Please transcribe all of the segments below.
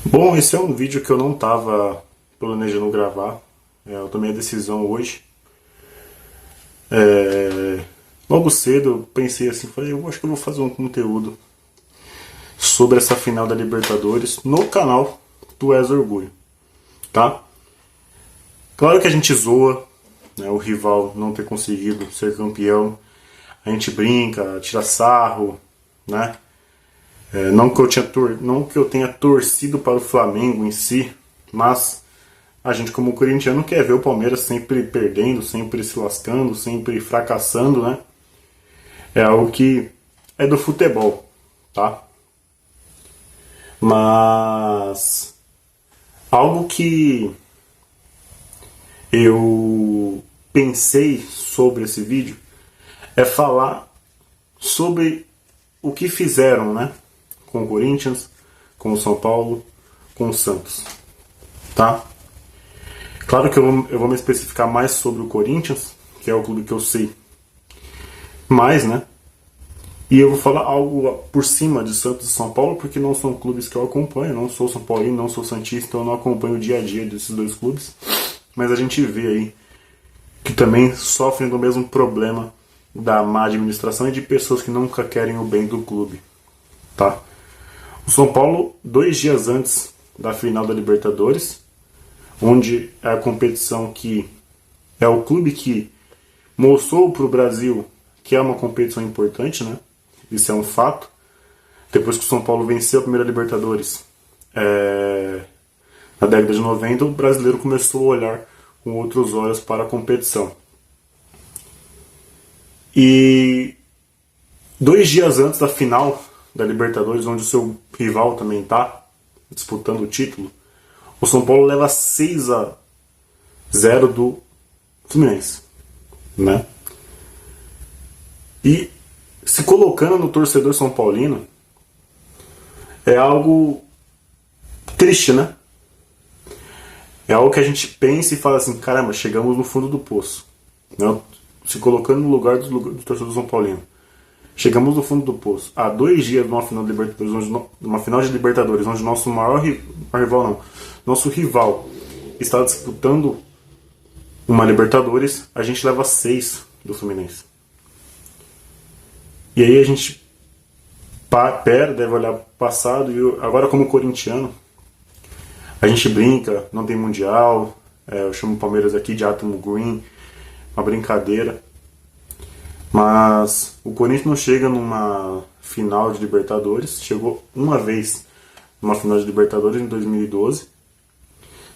Bom, esse é um vídeo que eu não estava planejando gravar. Eu tomei a decisão hoje. Logo cedo eu pensei assim, falei, eu acho que eu vou fazer um conteúdo sobre essa final da Libertadores no canal do És Orgulho, tá? Claro que a gente zoa, né, o rival não ter conseguido ser campeão. A gente brinca, tira sarro, né? Não que eu tenha torcido para o Flamengo em si, mas a gente como corintiano quer ver o Palmeiras sempre perdendo, sempre se lascando, sempre fracassando, né? É algo que é do futebol, tá? Mas algo que eu pensei sobre esse vídeo é falar sobre o que fizeram, né? Com o Corinthians, com o São Paulo, com o Santos, tá? Claro que eu vou me especificar mais sobre o Corinthians, que é o clube que eu sei mais, né? E eu vou falar algo por cima de Santos e São Paulo, porque não são clubes que eu acompanho, não sou São Paulino, não sou santista, então eu não acompanho o dia a dia desses dois clubes. Mas a gente vê aí que também sofrem do mesmo problema da má administração e de pessoas que nunca querem o bem do clube, tá? O São Paulo, 2 dias antes da final da Libertadores, onde é a competição que é o clube que mostrou para o Brasil que é uma competição importante, né? Isso é um fato. Depois que o São Paulo venceu a primeira Libertadores, na década de 90, o brasileiro começou a olhar com outros olhos para a competição. E 2 dias antes da final da Libertadores, onde o seu rival também está disputando o título, o São Paulo leva 6-0 do Fluminense, né? E se colocando no torcedor são paulino é algo triste, né? É algo que a gente pensa e fala assim, caramba, chegamos no fundo do poço, né? Se colocando no lugar do torcedor são paulino. Chegamos no fundo do poço. Há 2 dias de uma final de Libertadores, onde nosso maior rival não, nosso rival está disputando uma Libertadores, a gente leva 6 do Fluminense. E aí a gente deve olhar para o passado, e agora como corintiano, a gente brinca, não tem mundial, eu chamo o Palmeiras aqui de Átomo Green, uma brincadeira. Mas o Corinthians não chega numa final de Libertadores, chegou uma vez numa final de Libertadores em 2012.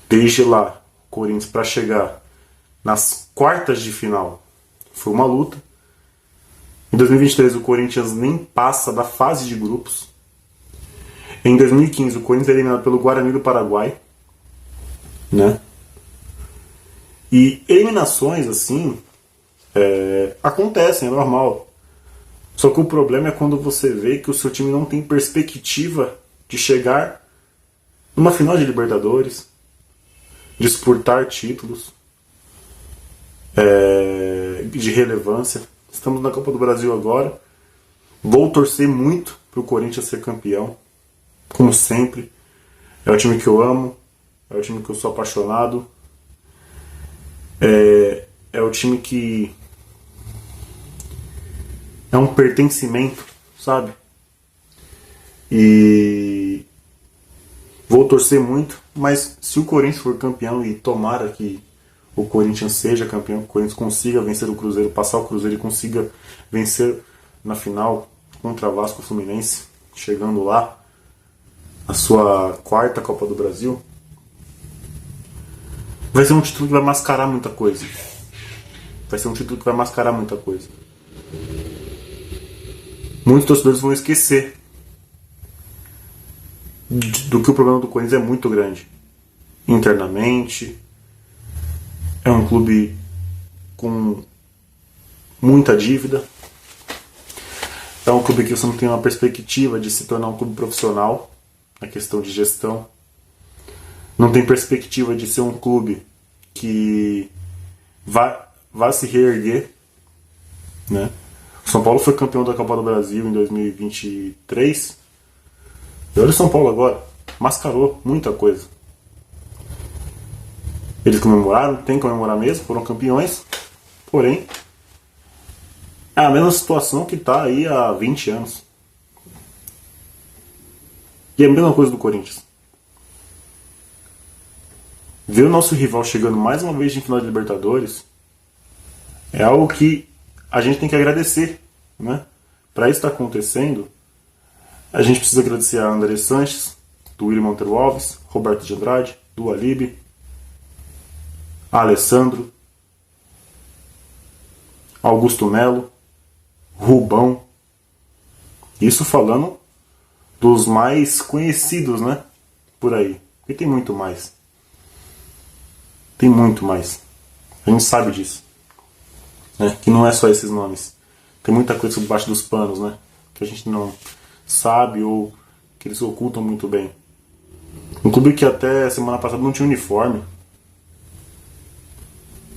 Desde lá, o Corinthians para chegar nas quartas de final foi uma luta. Em 2023 o Corinthians nem passa da fase de grupos. Em 2015 o Corinthians é eliminado pelo Guarani do Paraguai, né? E eliminações assim acontecem, é normal. Só que o problema é quando você vê que o seu time não tem perspectiva de chegar numa final de Libertadores, disputar títulos de relevância. Estamos na Copa do Brasil agora. Vou torcer muito para o Corinthians ser campeão, como sempre. É o time que eu amo, é o time que eu sou apaixonado, é o time que é um pertencimento, sabe? E vou torcer muito, mas se o Corinthians for campeão, e tomara que o Corinthians seja campeão, que o Corinthians consiga vencer o Cruzeiro, passar o Cruzeiro e consiga vencer na final contra Vasco Fluminense, chegando lá a sua quarta Copa do Brasil, vai ser um título que vai mascarar muita coisa. Vai ser um título que vai mascarar muita coisa. Muitos torcedores vão esquecer do que o problema do Corinthians é muito grande. Internamente, é um clube com muita dívida. É um clube que você não tem uma perspectiva de se tornar um clube profissional na questão de gestão. Não tem perspectiva de ser um clube que vai se reerguer, né? O São Paulo foi campeão da Copa do Brasil em 2023. E olha o São Paulo agora. mascarou muita coisa. Eles comemoraram, tem que comemorar mesmo, foram campeões, porém, é a mesma situação que está aí há 20 anos. E é a mesma coisa do Corinthians. Ver o nosso rival chegando mais uma vez em final de Libertadores é algo que a gente tem que agradecer, né? Para isso estar acontecendo, a gente precisa agradecer a André Sanches, do William Monteiro Alves, Roberto de Andrade, do Alibe, Alessandro, Augusto Melo, Rubão. Isso falando dos mais conhecidos, né? Por aí. Porque tem muito mais. Tem muito mais. A gente sabe disso. Né? Que não é só esses nomes. Tem muita coisa por baixo dos panos, né? Que a gente não sabe ou que eles ocultam muito bem. Um clube que até semana passada não tinha uniforme.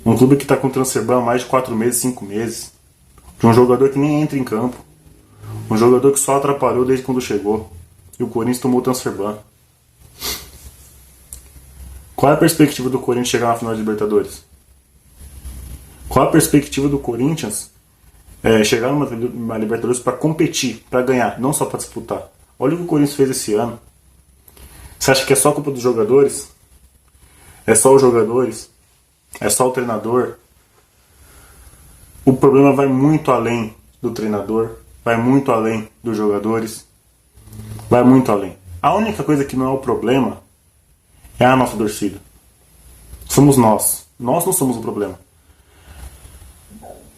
Um clube que está com transferban há mais de 4 meses, 5 meses. De um jogador que nem entra em campo. Um jogador que só atrapalhou desde quando chegou. E o Corinthians tomou o transferban. Qual é a perspectiva do Corinthians chegar na final de Libertadores? Qual é a perspectiva do Corinthians chegar numa Libertadores para competir, para ganhar, não só para disputar? Olha o que o Corinthians fez esse ano. Você acha que é só culpa dos jogadores? É só os jogadores? É só o treinador? O problema vai muito além do treinador, vai muito além dos jogadores, vai muito além. A única coisa que não é o problema é a nossa torcida. Somos nós. Nós não somos o problema.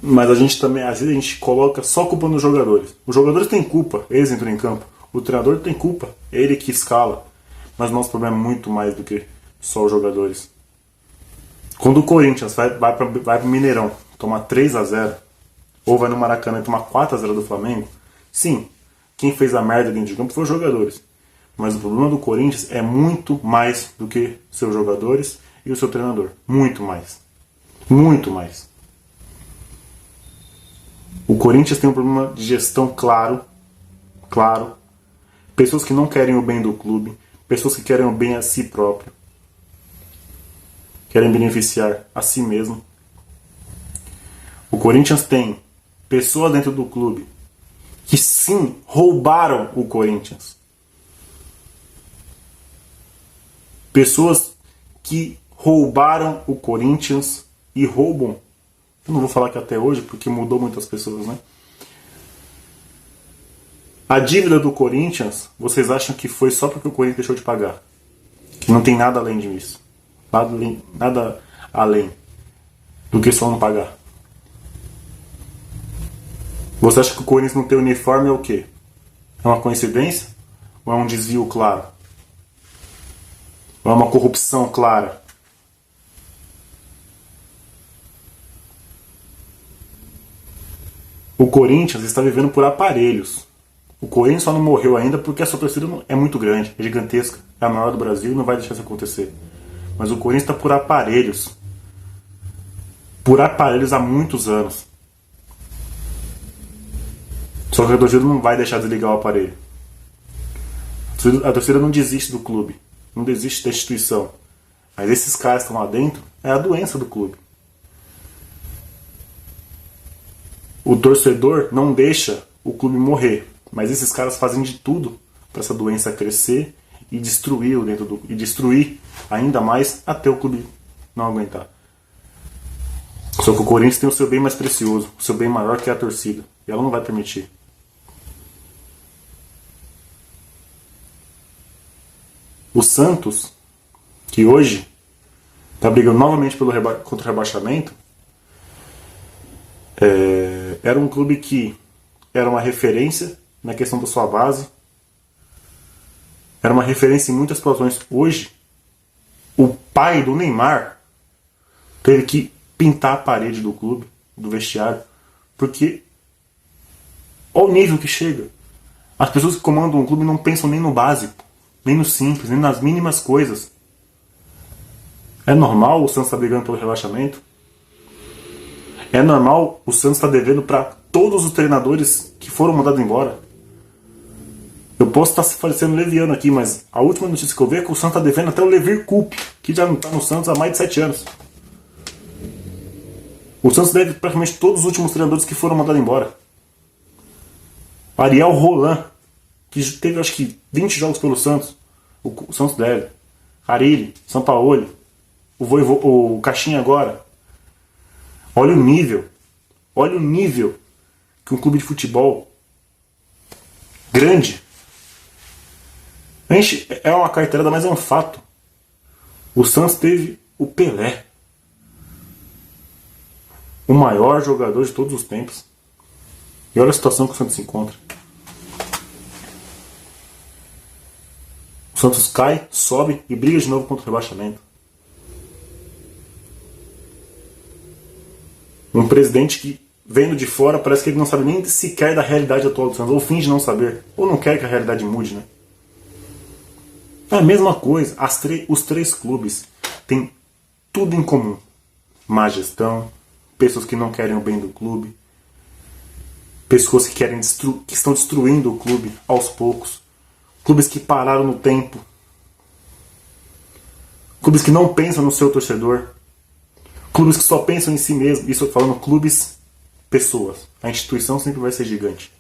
Mas a gente também, às vezes a gente coloca só culpa nos jogadores. Os jogadores têm culpa, eles entram em campo. O treinador tem culpa, é ele que escala. Mas nosso problema é muito mais do que só os jogadores. Quando o Corinthians vai para o Mineirão tomar 3-0, ou vai no Maracanã e tomar 4-0 do Flamengo, sim, quem fez a merda dentro de campo foi os jogadores. Mas o problema do Corinthians é muito mais do que seus jogadores e o seu treinador. Muito mais. Muito mais. O Corinthians tem um problema de gestão claro. Pessoas que não querem o bem do clube. Pessoas que querem o bem a si próprio. Querem beneficiar a si mesmo. O Corinthians tem pessoas dentro do clube que sim roubaram o Corinthians. Pessoas que roubaram o Corinthians e roubam. Eu não vou falar que até hoje, porque mudou muitas pessoas, né? A dívida do Corinthians, vocês acham que foi só porque o Corinthians deixou de pagar? Que não tem nada além disso. Nada além do que só não pagar. Você acha que o Corinthians não tem uniforme é o quê? É uma coincidência? Ou é um desvio claro? Ou é uma corrupção clara? O Corinthians está vivendo por aparelhos. O Corinthians só não morreu ainda porque a sua torcida é muito grande, é gigantesca, é a maior do Brasil e não vai deixar isso acontecer. Mas o Corinthians está por aparelhos. Por aparelhos há muitos anos. Só que a torcida não vai deixar desligar o aparelho. A torcida não desiste do clube. Não desiste da instituição. Mas esses caras que estão lá dentro é a doença do clube. O torcedor não deixa o clube morrer. Mas esses caras fazem de tudo para essa doença crescer e destruir e destruir ainda mais até o clube não aguentar. Só que o Corinthians tem o seu bem mais precioso, o seu bem maior, que é a torcida. E ela não vai permitir. O Santos, que hoje está brigando novamente contra o rebaixamento, era um clube que era uma referência na questão da sua base, era uma referência em muitas situações. Hoje, o pai do Neymar teve que pintar a parede do clube, do vestiário, porque olha o nível que chega. As pessoas que comandam o clube não pensam nem no básico, nem no simples, nem nas mínimas coisas. É normal o Santos estar brigando pelo rebaixamento? É normal o Santos estar devendo para todos os treinadores que foram mandados embora? Eu posso estar parecendo leviano aqui, mas a última notícia que eu vi é que o Santos está devendo até o Levir Coupe, que já não está no Santos há mais de 7 anos. O Santos deve praticamente todos os últimos treinadores que foram mandados embora. Ariel Roland, que teve acho que 20 jogos pelo Santos. O Santos deve. Carilli, Sampaoli, o Caixinha agora. Olha o nível. Olha o nível que um clube de futebol grande. É uma carteirada, mas é um fato. O Santos teve o Pelé, o maior jogador de todos os tempos. E olha a situação que o Santos se encontra. O Santos cai, sobe e briga de novo contra o rebaixamento. Um presidente que, vendo de fora, parece que ele não sabe nem sequer da realidade atual do Santos, ou finge não saber, ou não quer que a realidade mude, né? É a mesma coisa. Os 3 clubes têm tudo em comum. Má gestão, pessoas que não querem o bem do clube, pessoas que estão destruindo o clube aos poucos, clubes que pararam no tempo, clubes que não pensam no seu torcedor, clubes que só pensam em si mesmo. Isso eu tô falando clubes, pessoas. A instituição sempre vai ser gigante.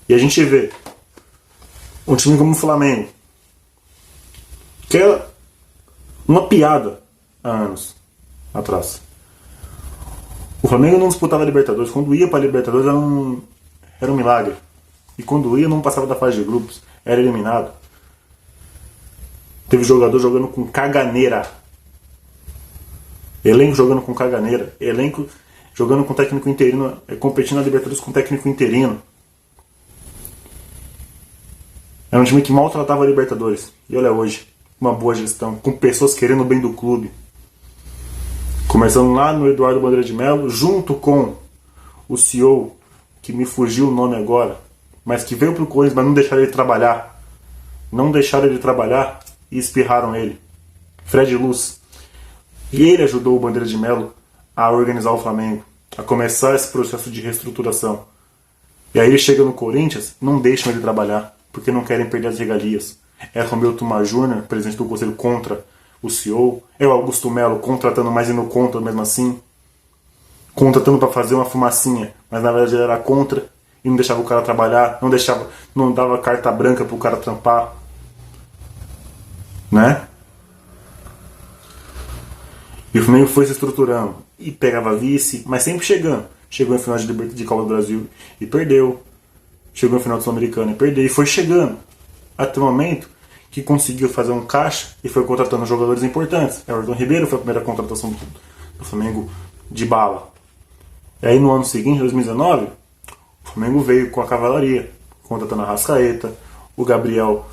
E a gente vê um time como o Flamengo, que é uma piada há anos atrás. O Flamengo não disputava a Libertadores. Quando ia para a Libertadores era um milagre. E quando ia não passava da fase de grupos. Era eliminado. Teve jogador jogando com caganeira. Elenco jogando com caganeira. Elenco jogando com técnico interino. Competindo na Libertadores com técnico interino. Era um time que maltratava a Libertadores. E olha hoje, uma boa gestão, com pessoas querendo o bem do clube. Começando lá no Eduardo Bandeira de Mello, junto com o CEO, que me fugiu o nome agora, mas que veio pro Corinthians, mas não deixaram ele trabalhar. Não deixaram ele trabalhar e espirraram ele. Fred Luz. E ele ajudou o Bandeira de Mello a organizar o Flamengo, a começar esse processo de reestruturação. E aí ele chega no Corinthians, não deixam ele trabalhar, porque não querem perder as regalias. É Romeu Tomar Júnior, presidente do conselho, contra o CEO. É o Augusto Melo contratando, mas indo contra mesmo assim. Contratando para fazer uma fumacinha, mas na verdade ele era contra e não deixava o cara trabalhar, não dava carta branca pro cara trampar. Né? E o Flamengo foi se estruturando e pegava vice, mas sempre chegando. Chegou em final de Copa do Brasil e perdeu. Chegou no final do Sul-Americano e perdeu. E foi chegando até o momento que conseguiu fazer um caixa e foi contratando jogadores importantes. Everton Ribeiro foi a primeira contratação do Flamengo de bala. E aí no ano seguinte, 2019, o Flamengo veio com a cavalaria, contratando a Arrascaeta, o Gabriel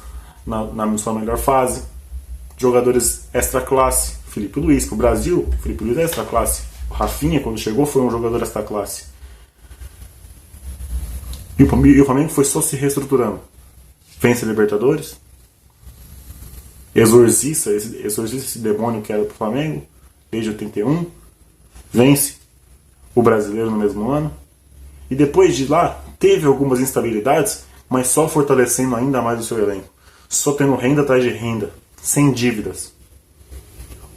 na sua melhor fase, jogadores extra classe, Felipe Luiz. Para o Brasil, o Felipe Luiz é extra classe. O Rafinha, quando chegou, foi um jogador extra classe. E o Flamengo foi só se reestruturando. Vence a Libertadores, exorciza esse demônio que era pro Flamengo desde 81, vence o Brasileiro no mesmo ano, e depois de lá teve algumas instabilidades, mas só fortalecendo ainda mais o seu elenco, só tendo renda atrás de renda, sem dívidas.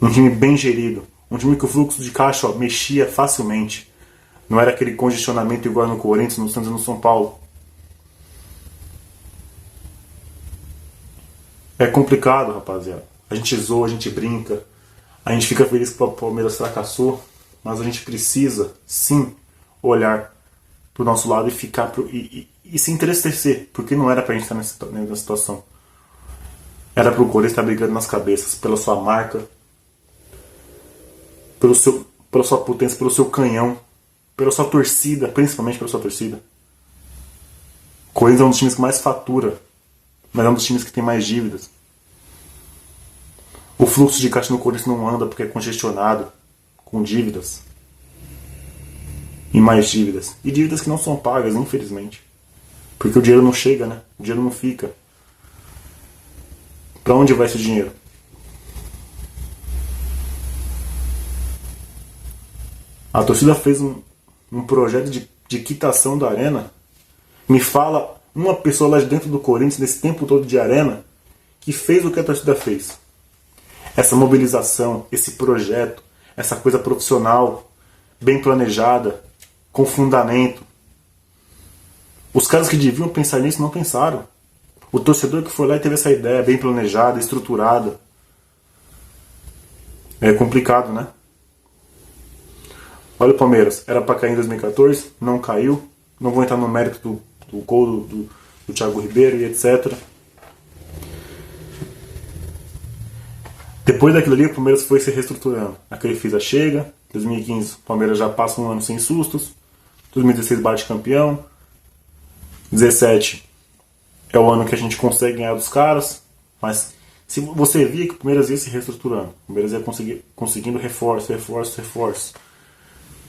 Um time bem gerido, um time que o fluxo de caixa mexia facilmente. Não era aquele congestionamento igual no Corinthians, no Santos e no São Paulo. É complicado, rapaziada. A gente zoa, a gente brinca, a gente fica feliz que o Palmeiras fracassou, mas a gente precisa, sim, olhar pro nosso lado e ficar e se entristecer, porque não era pra gente estar nessa situação. Era pro Corinthians estar brigando nas cabeças pela sua marca, pela sua potência, pelo seu canhão, pela sua torcida, principalmente pela sua torcida. O Corinthians é um dos times que mais fatura, mas é um dos times que tem mais dívidas. O fluxo de caixa no Corinthians não anda porque é congestionado, com dívidas. E mais dívidas. E dívidas que não são pagas, infelizmente. Porque o dinheiro não chega, né? O dinheiro não fica. Pra onde vai esse dinheiro? A torcida fez um projeto de quitação da arena Me fala uma pessoa lá de dentro do Corinthians, nesse tempo todo de arena, que fez o que a torcida fez. Essa mobilização, esse projeto, essa coisa profissional, bem planejada, com fundamento. Os caras que deviam pensar nisso não pensaram. O torcedor que foi lá e teve essa ideia bem planejada, estruturada. É complicado, né? Olha o Palmeiras, era para cair em 2014, não caiu. Não vou entrar no mérito do gol do Thiago Ribeiro e etc. Depois daquilo ali, o Palmeiras foi se reestruturando. A Crefisa chega, 2015 o Palmeiras já passa um ano sem sustos, 2016 bate campeão, 2017 é o ano que a gente consegue ganhar dos caras, mas se você via que o Palmeiras ia se reestruturando, o Palmeiras ia conseguindo reforço.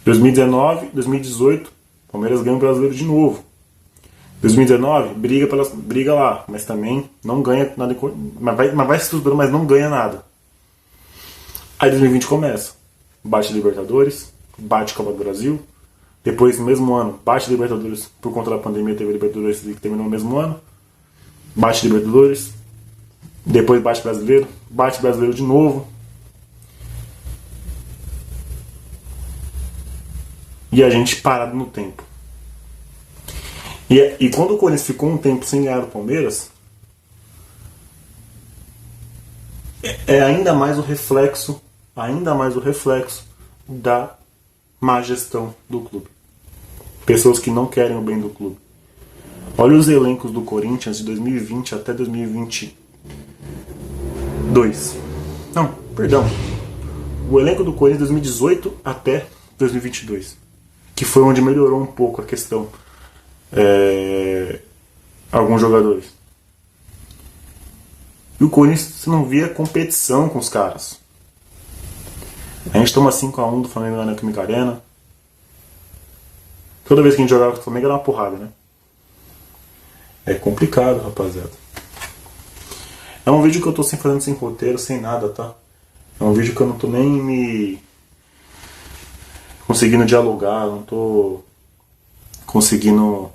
2019, 2018, o Palmeiras ganha o Brasileiro de novo. 2019, briga lá, mas também não ganha nada, mas vai se estruturando, mas não ganha nada. Aí 2020 começa, bate Libertadores, bate Copa do Brasil, depois no mesmo ano bate Libertadores, por conta da pandemia teve Libertadores que terminou no mesmo ano, bate Libertadores, depois bate Brasileiro de novo, e a gente parado no tempo. E quando o Corinthians ficou um tempo sem ganhar o Palmeiras, é ainda mais o reflexo da má gestão do clube. Pessoas que não querem o bem do clube. Olha os elencos do Corinthians de 2020 até 2022. Não, perdão. O elenco do Corinthians de 2018 até 2022. Que foi onde melhorou um pouco a questão. Alguns jogadores. E o Corinthians, você não via competição com os caras. A gente toma 5-1 do Flamengo na Neoquímica Arena. Toda vez que a gente jogava com o Flamengo era uma porrada, né? É complicado, rapaziada. É um vídeo que eu tô fazendo sem roteiro, sem nada, tá? É um vídeo que eu não tô nem me conseguindo dialogar, não tô conseguindo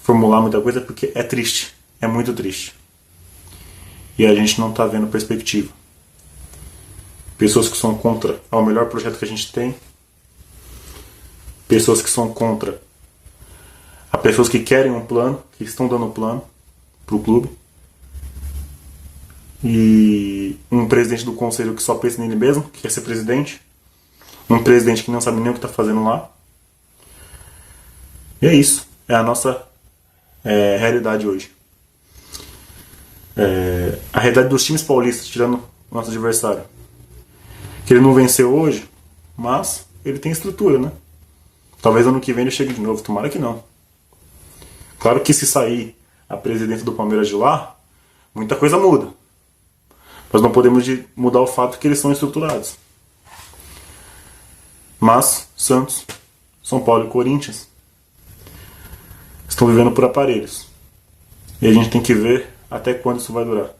formular muita coisa, porque é triste, é muito triste. E a gente não tá vendo perspectiva. Pessoas que são contra o melhor projeto que a gente tem, pessoas que são contra a pessoas que querem um plano, que estão dando um plano pro clube, e um presidente do conselho que só pensa nele mesmo, que quer ser presidente, um presidente que não sabe nem o que está fazendo lá. E é isso, é a nossa realidade hoje. A realidade dos times paulistas, tirando o nosso adversário, que ele não venceu hoje, mas ele tem estrutura, né? Talvez ano que vem ele chegue de novo, tomara que não. Claro que se sair a presidente do Palmeiras de lá, muita coisa muda. Nós não podemos mudar o fato que eles são estruturados. Mas Santos, São Paulo e Corinthians estão vivendo por aparelhos. E a gente tem que ver até quando isso vai durar.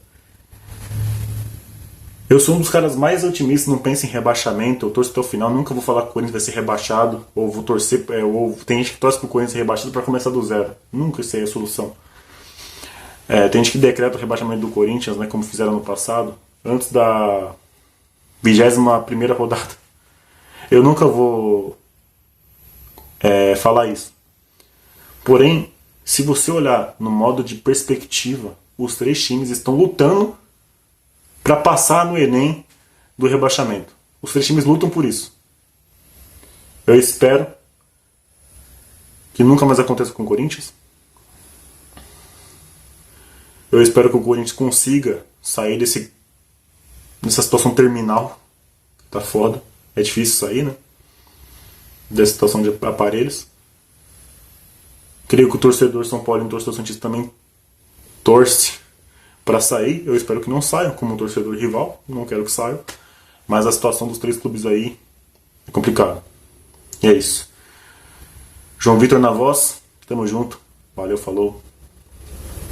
Eu sou um dos caras mais otimistas, não penso em rebaixamento, eu torço até o final, nunca vou falar que o Corinthians vai ser rebaixado, ou vou torcer, ou tem gente que torce pro Corinthians ser rebaixado para começar do zero. Nunca isso aí é a solução. Tem gente que decreta o rebaixamento do Corinthians, né, como fizeram no passado, antes da 21ª rodada. Eu nunca vou falar isso. Porém, se você olhar no modo de perspectiva, os três times estão lutando para passar no Enem do rebaixamento. Os três times lutam por isso. Eu espero que nunca mais aconteça com o Corinthians. Eu espero que o Corinthians consiga sair dessa situação terminal. Tá foda. É difícil sair, né? Dessa situação de aparelhos. Creio que o torcedor São Paulo e o torcedor santista também torce para sair. Eu espero que não saiam como um torcedor rival. Não quero que saiam. Mas a situação dos três clubes aí é complicada. E é isso. João Vitor na voz. Tamo junto. Valeu, falou.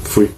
Fui.